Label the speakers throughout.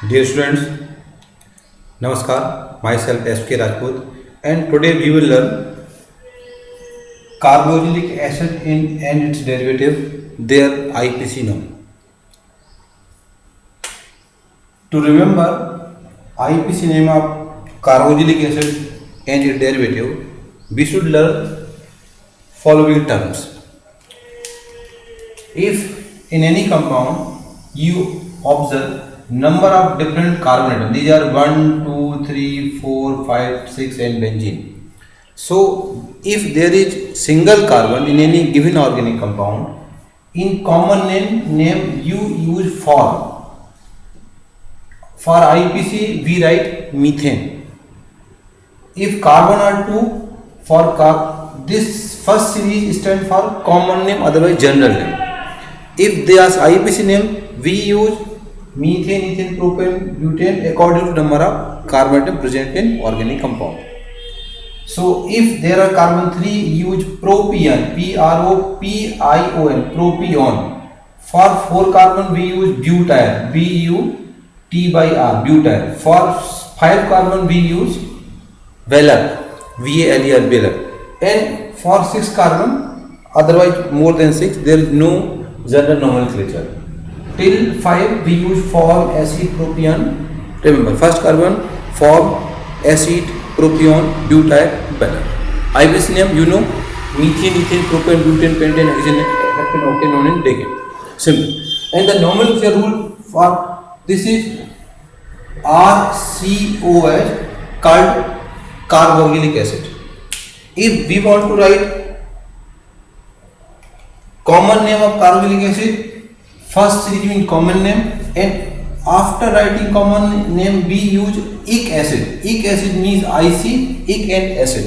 Speaker 1: Dear students, Namaskar. Myself S.K. Rajput, and today we will learn carboxylic acid and its derivative, their IPC norm. To remember IPC name of carboxylic acid and its derivative, we should learn following terms. If in any compound you observe number of different carbon atoms, these are 1, 2, 3, 4, 5, 6 and benzene. So if there is single carbon in any given organic compound, in common name you use for IPC we write methane. If carbon are 2, this first series stands for common name, otherwise general name. If they ask IPC name, we use methane, ethane, propane, butane according to number of carbon atom present in organic compound. So if there are carbon 3, use propion, P-R-O-P-I-O-N, propion. For 4 carbon we use butyr, B-U-T-Y-R, butyr. For 5 carbon we use Velar, V-A-L-E-R, Velar. And for 6 carbon, otherwise more than 6, there is no general nomenclature. Till 5 we use form, acid, propion. Remember, first carbon, form, acid, propion, butyr, Velar. IPC name you know, methane, ethane, propane, butane, pentane, hexane, heptane, octane, nonane, decane. Simple. And the nomenclature rule for this is RCOH, called carboxylic acid. If we want to write common name of carboxylic acid, first series means common name, and after writing common name we use ic acid. Ic acid means IC, ic and acid.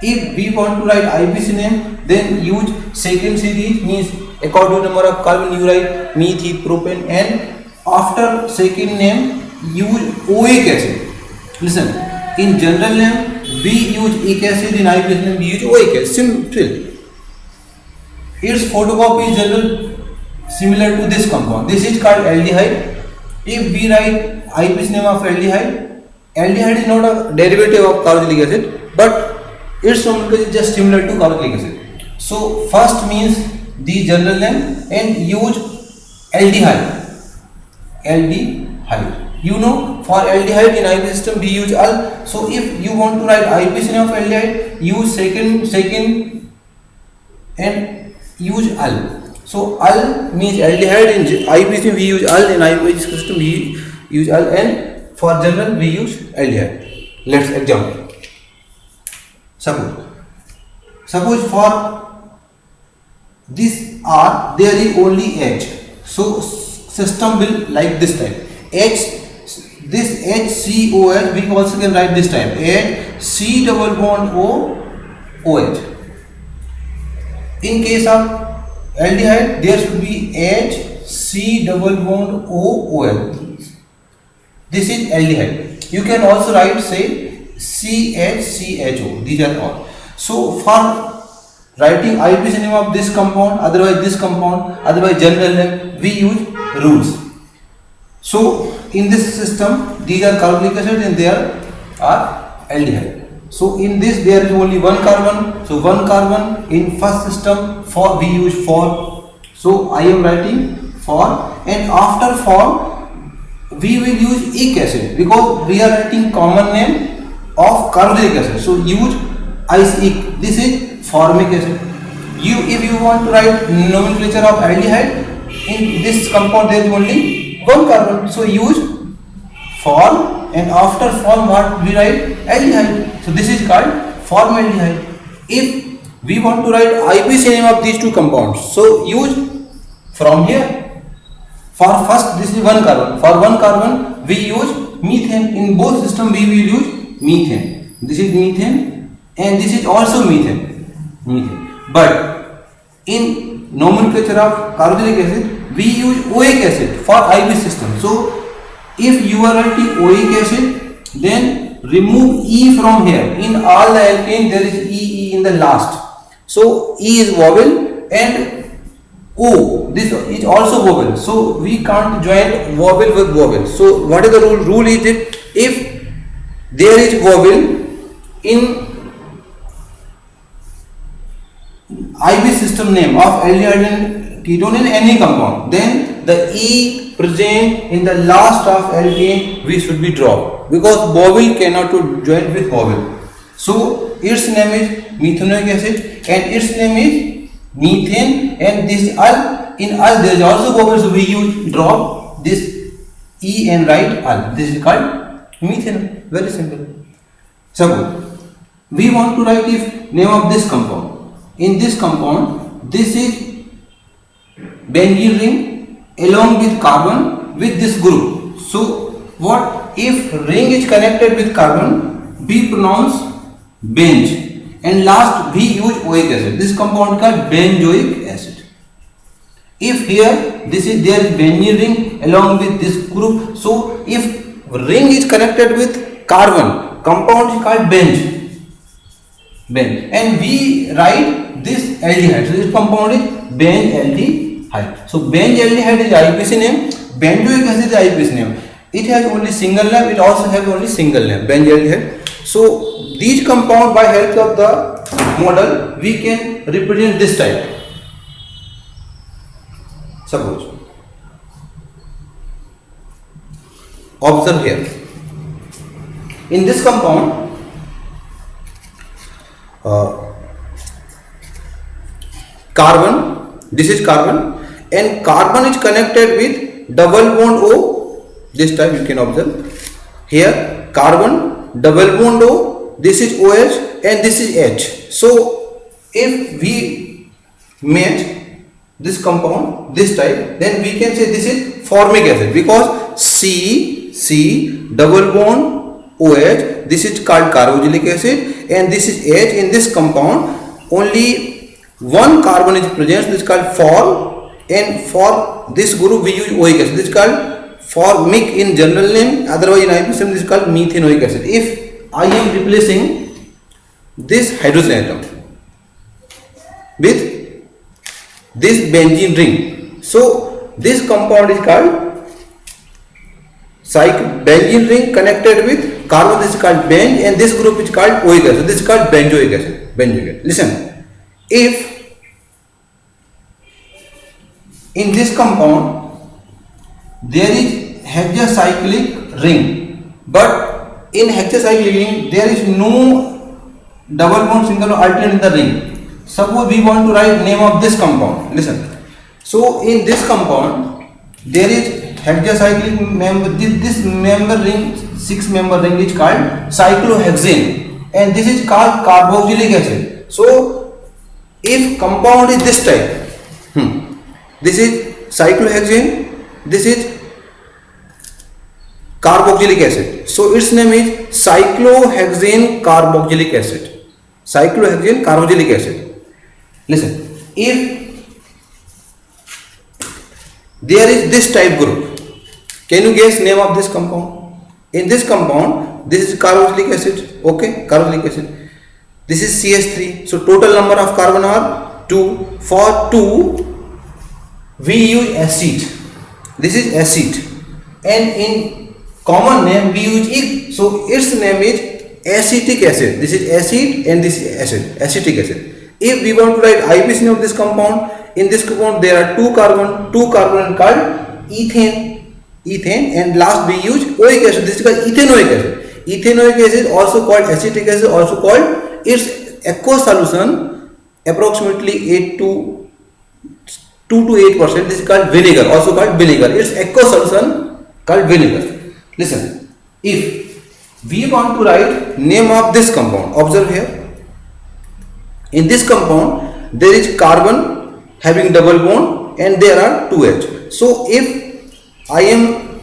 Speaker 1: If we want to write IPC name, then use second series means according to number of carbon you write methane, propane, and after second name use oic acid. Listen, in general name we use ic acid, in IPC name we use oic acid. Simple. Its photocopy is general similar to this compound. This is called aldehyde. If we write IPC name of aldehyde, aldehyde is not a derivative of carboxylic acid, but its nomenclature is just similar to carboxylic acid. So first means the general name and use aldehyde. Aldehyde. You know, for aldehyde in IPC system we use al. So if you want to write IPC name of aldehyde, use second and use al. So al means aldehyde, in IPC we use al, in IPC system we use al, and for general we use aldehyde. Let's example. Suppose for this R there is only H. So system will like this type. This HCOH we also can write this type. C double bond OH. In case of aldehyde there should be HC double bond OOL. This is aldehyde. You can also write say CHCHO. These are all. So for writing IPC name of this compound, otherwise this compound, otherwise general name, we use rules. So in this system these are carboxylic acid and there are aldehyde. So in this there is only one carbon. So one carbon in first system for we use for. So I am writing for, and after for we will use ic acid because we are writing common name of carboxylic acid. So use ic. This is formic acid. If you want to write nomenclature of aldehyde, in this compound there is only one carbon. So use form, and after form what we write aldehyde. So this is called formaldehyde. If we want to write IPC name of these two compounds, so use from here. For first this is one carbon. For one carbon we use methane. In both system we will use methane. This is methane and this is also methane. But in nomenclature of carboxylic acid we use oic acid for IPC system. So if you are writing oic acid, then remove E from here. In all the alkane there is E in the last. So E is vowel and O, this is also vowel. So we can't join vowel with vowel. So what is the rule? Rule is that if there is vowel in IV system name of aldehyde and ketone in any compound, then the E present in the last of alkane we should be dropped, because vowel cannot to join with vowel. So its name is methanoic acid and its name is methane, and this al, in al there is also vowel, so we use drop this E and write al. This is called methane. Very simple. Suppose we want to write if name of this compound. In this compound, this is benzene ring along with carbon with this group. So what if ring is connected with carbon, we pronounce benz, and last we use oic acid. This compound called benzoic acid. If here this is there is benzene ring along with this group, so if ring is connected with carbon, compound is called benz, and we write this aldehyde. So this compound is benzaldehyde. So benzaldehyde is IUPAC name, benzoic acid is IUPAC name. It has only single name, it also has only single name, benzaldehyde. So these compound, by help of the model, we can represent this type. Suppose, observe here, in this compound carbon, this is carbon, and carbon is connected with double bond O. This type you can observe here, carbon double bond O, this is OH and this is H. So if we match this compound, this type, then we can say this is formic acid, because C double bond OH, this is called carboxylic acid, and this is H. In this compound only one carbon is present, this is called for, and for this group we use oic acid, this is called formic in general name, otherwise in IUPAC this is called methanoic acid. If I am replacing this hydrogen atom with this benzene ring, so this compound is called benzene ring connected with carbon, this is called benz, and this group is called oic acid, this is called benzoic acid. Listen, if in this compound there is hexacyclic ring, but in hexacyclic ring there is no double bond, single or alternate in the ring. Suppose we want to write name of this compound. Listen, so in this compound there is hexacyclic member, this member ring, 6-member ring is called cyclohexane, and this is called carboxylic acid. So if compound is this type, this is cyclohexane, this is carboxylic acid, so its name is cyclohexane carboxylic acid. Cyclohexane carboxylic acid. Listen, if there is this type group, can you guess name of this compound? In this compound, this is carboxylic acid, okay, carboxylic acid. This is CH3, so total number of carbon are 2. For 2, we use acid. This is acid, and in common name we use it, so its name is acetic acid. This is acid and this is acid, acetic acid. If we want to write IUPAC name of this compound, in this compound there are two carbon called ethane, and last we use oic acid, this is called ethanoic acid. Ethanoic acid, also called acetic acid, also called, its aqueous solution approximately 2 to 8%, this is called vinegar, also called vinegar. Its aqueous solution called vinegar. Listen, if we want to write name of this compound, observe here, in this compound there is carbon having double bond and there are 2H. So if I am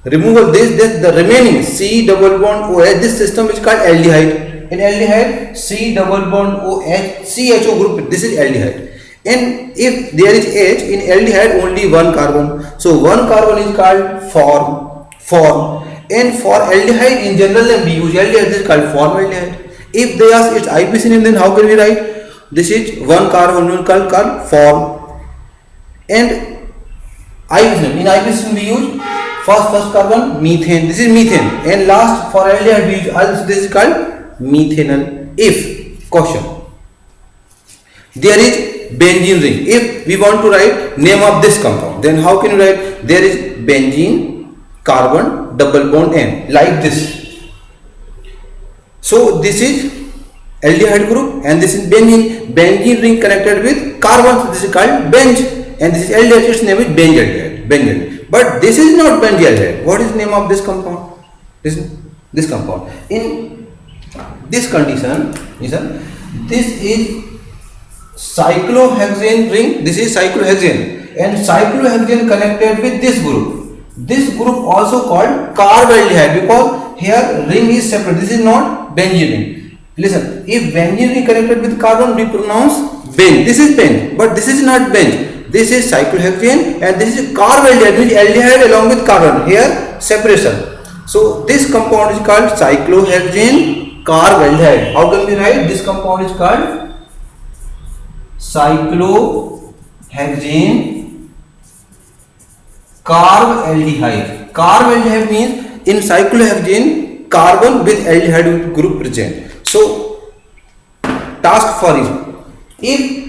Speaker 1: removal this, then the remaining C double bond OH, this system is called aldehyde. In aldehyde, C double bond OH, CHO group, this is aldehyde. And if there is H, in aldehyde only one carbon, so one carbon is called form. And for aldehyde in general name we use aldehyde, this is called formaldehyde. If they ask its IUPAC name, then how can we write? This is one carbon called form. And IUPAC, in IUPAC we use first carbon methane, this is methane, and last for aldehyde we use also, this is called methanol. If question, there is benzene ring, if we want to write name of this compound, then how can you write? There is benzene carbon double bond N, like this. So this is aldehyde group and this is benzene. Benzene ring connected with carbon, so this is called benz, and this is aldehyde, its name is benzaldehyde. Benzaldehyde. But this is not benzaldehyde. What is the name of this compound? This compound. In this condition, this is cyclohexane ring. This is cyclohexane, and cyclohexane connected with this group. This group also called carbaldehyde, because here ring is separate. This is not benzene ring. Listen, if benzene ring connected with carbon, we pronounce benz. This is benz, but this is not benz. This is cyclohexane and this is carbaldehyde, which aldehyde along with carbon. Here separation. So this compound is called cyclohexane carbaldehyde. How can we write? This compound is called cyclohexane carbaldehyde. Carbaldehyde means in cyclohexane carbon with aldehyde group present. So task for you, if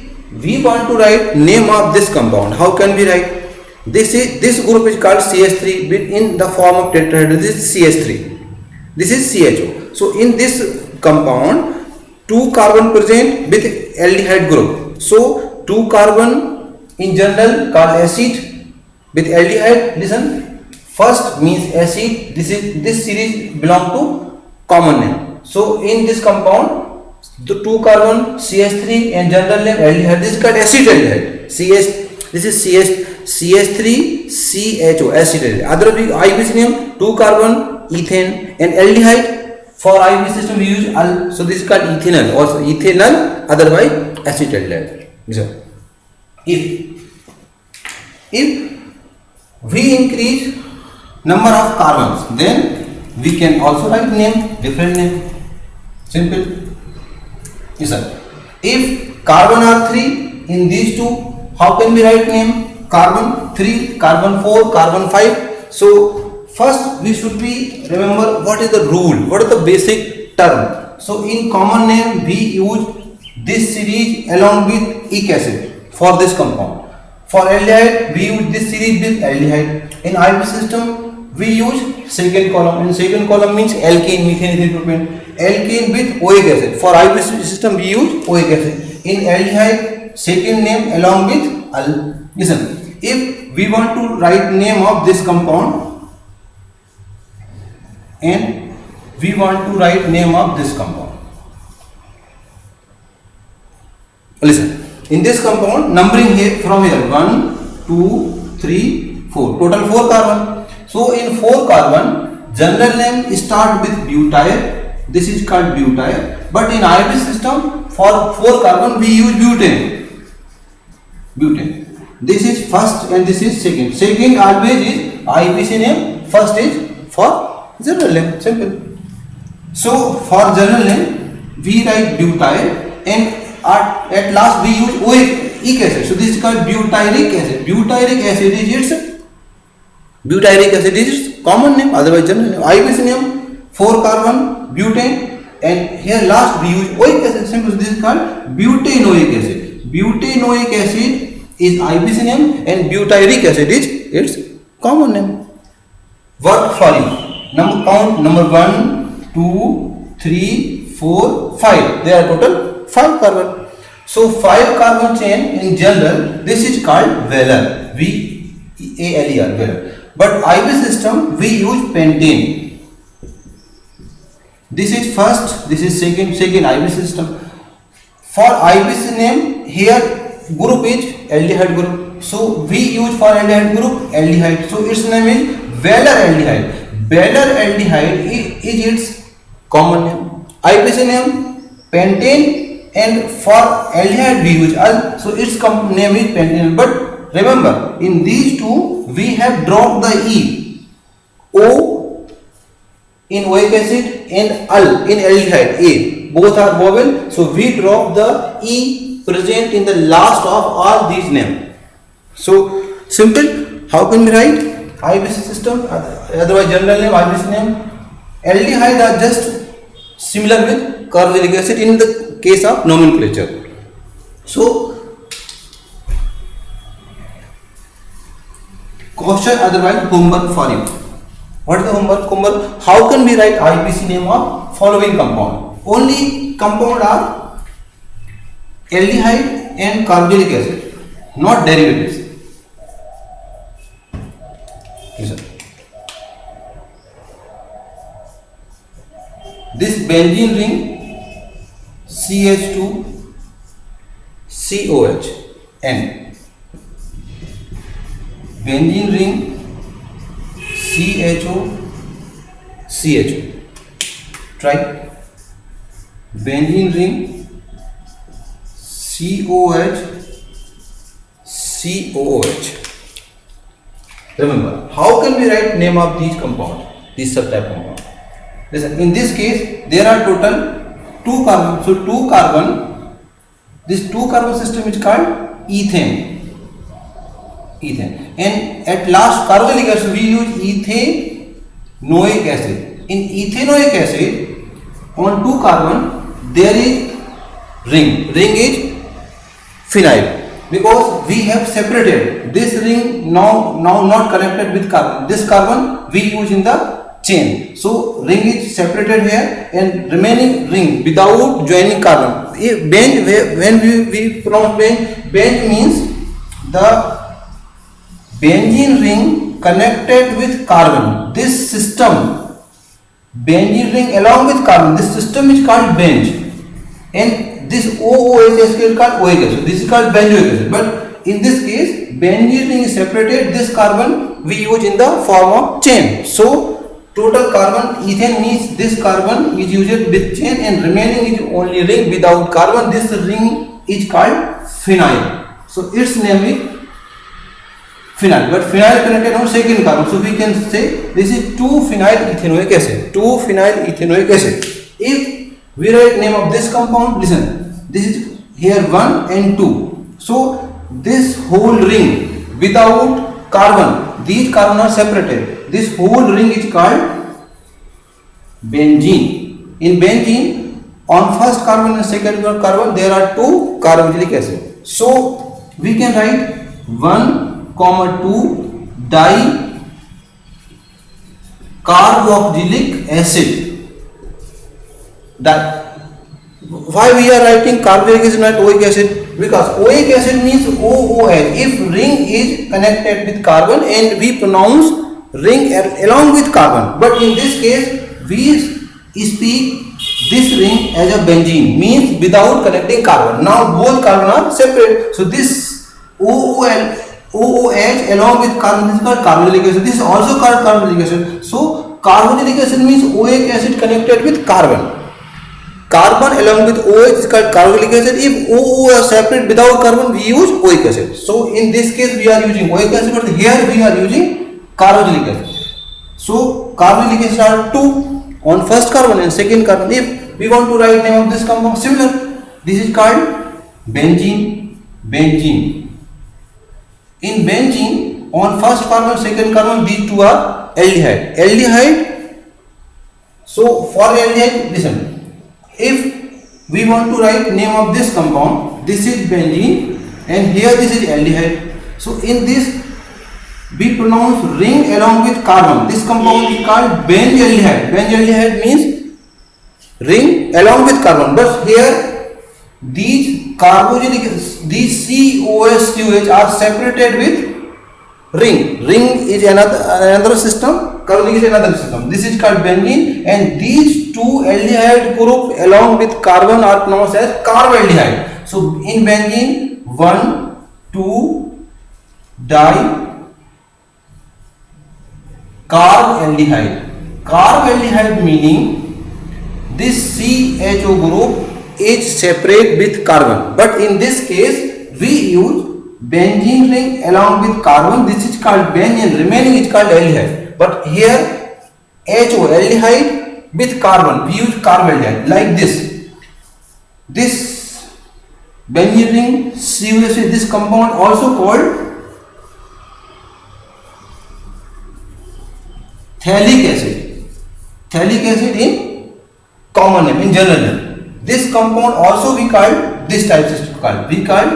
Speaker 1: we want to write name of this compound, how can we write? This group is called CH3 in the form of tetrahedral. This is CH3. This is CHO. So in this compound, 2 carbon present with aldehyde group. So 2 carbon in general called acid with aldehyde. Listen, first means acid. This series belong to common name. So in this compound, the 2 carbon CH3 and general name aldehyde. This is called acetaldehyde. This is CH3 CHO, acetaldehyde. Other IUPAC name 2 carbon ethane and aldehyde. For IUPAC system we use al. So this is called ethanol, also ethanol, otherwise acetaldehyde. So if we increase number of carbons, then we can also write name, different name. Simple. Yes, sir. If carbon are 3 in these two, how can we write name? Carbon 3, carbon 4, carbon 5. So first we should be remember what is the rule, what is the basic term. So in common name we use this series along with ic acid for this compound. For aldehyde we use this series with aldehyde. In IUPAC system we use second column. In second column means alkane, methane, ethyl propane. Alkane with oic acid. For IUPAC system we use oic acid. In aldehyde, second name along with al. Listen, if we want to write name of this compound and we want to write name of this compound. Listen, in this compound numbering here from here 1, 2, 3, 4. Total 4 carbon. So in 4 carbon, general name start with butyl. This is called butyl, but in IUPAC system for 4 carbon we use butane. This is first and this is second. Second always is IUPAC name, first is for general name. Simple. So for general name we write butyl and at last we use oic acid. So this is called butyric acid. Butyric acid is its common name, otherwise general name. IUPAC name 4 carbon butane, and here last we use oic acid. Simple. This is called butanoic acid. Butanoic acid is IUPAC name and butyric acid is its common name. Work for you. Count number 1, 2, 3, 4, 5. There are total 5 carbon. So 5 carbon chain in general, this is called Wheeler. VALER, Wheeler. But IUPAC system we use pentane. This is first, this is second IUPAC system. For IUPAC name here group is aldehyde group. So we use for aldehyde group aldehyde. So its name is Wheeler aldehyde. Wheeler aldehyde is its common name. IUPAC name pentane, and for aldehyde we use al. So its name is pentane. But remember, in these two we have dropped the E. O in oic acid and al in aldehyde A. Both are vowel. So we drop the E present in the last of all these names. So simple. How can we write IBC system? Otherwise general name, IBC name. Aldehyde are just similar with carboxylic acid in the case of nomenclature. So question, otherwise homework for you. What is the homework? How can we write IBC name of following compound? Only compound are aldehyde and carboxylic acid, not derivatives. Listen. This benzene ring CH2 COH N, benzene ring CHO CHO. Try benzene ring COH COOH. Remember, how can we write name of these compounds, these subtype compounds? Listen, in this case there are total 2 carbon. So 2 carbon, this 2 carbon system is called ethane. And at last carboxylic acid we use ethanoic acid. In ethanoic acid on 2 carbon there is ring is phenyl, because we have separated this ring now not connected with carbon. This carbon we use in the chain. So ring is separated here and remaining ring without joining carbon. Benz, when we pronounce benz means the benzene ring connected with carbon. This system, benzene ring along with carbon, this system is called benz. And this OOH is called OH acid. This is called benzoic acid. But in this case, benzene ring is separated. This carbon we use in the form of chain. So total carbon ethane means this carbon is used with chain and remaining is only ring without carbon. This ring is called phenyl. So its name is phenyl. But phenyl connected on second carbon. So we can say this is 2-phenyl ethanoic acid. 2-phenyl ethanoic acid. If we write name of this compound, listen, this is here 1 and 2. So this whole ring without carbon, these carbon are separated. This whole ring is called benzene. In benzene, on first carbon and second carbon there are 2 carboxylic acid. So we can write 1,2 dicarboxylic acid. That why we are writing carboxylic acid not OH acid? Because OH acid means OOH. If ring is connected with carbon and we pronounce ring along with carbon, but in this case we speak this ring as a benzene, means without connecting carbon. Now both carbon are separate. So this OOH along with carbon is called carboxylic acid. This is also called carboxylic acid. So carboxylic acid means OH acid connected with carbon. Carbon along with OH is called carboxylic acid. If OO are separate without carbon, we use OH acid. So in this case we are using OH acid, but here we are using carboxylic acid. So carboxylic acid are 2 on first carbon and second carbon. If we want to write name of this compound, similar, this is called benzene. In benzene, on first carbon, second carbon, these 2 are aldehyde. So for aldehyde, listen. If we want to write name of this compound, this is benzene and here this is aldehyde. So in this we pronounce ring along with carbon. This compound is called benzaldehyde. Benzaldehyde means ring along with carbon. But here these carboxylic, these COH are separated with ring. Ring is another system. Carboxylic is another system. This is called benzene, and these 2 aldehyde group along with carbon are pronounced as carbaldehyde. So in benzene 1,2 dicarbaldehyde. Carbaldehyde meaning this CHO group is separate with carbon, but in this case we use benzene ring along with carbon. This is called benzene, remaining is called aldehyde. But here HO aldehyde with carbon, we use carbaldehyde like this. This benzene ring COH, this compound also called Phthalic acid. Phthalic acid in common name, in general name. This compound also we called, this type is called, we called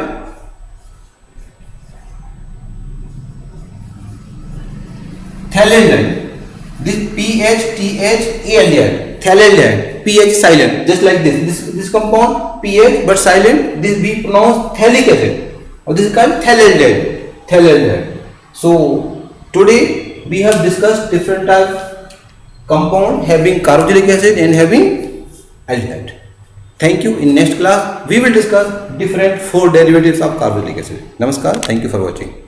Speaker 1: phthalate. This PHTHALate, phthalate, PH silent, just like this. This compound PH but silent. This we pronounce phthalic acid, or this is called phthalate. Phthalate. So today we have discussed different type compound having carboxylic acid and having aldehyde. Thank you. In next class we will discuss different 4 derivatives of carboxylic acid. Namaskar. Thank you for watching.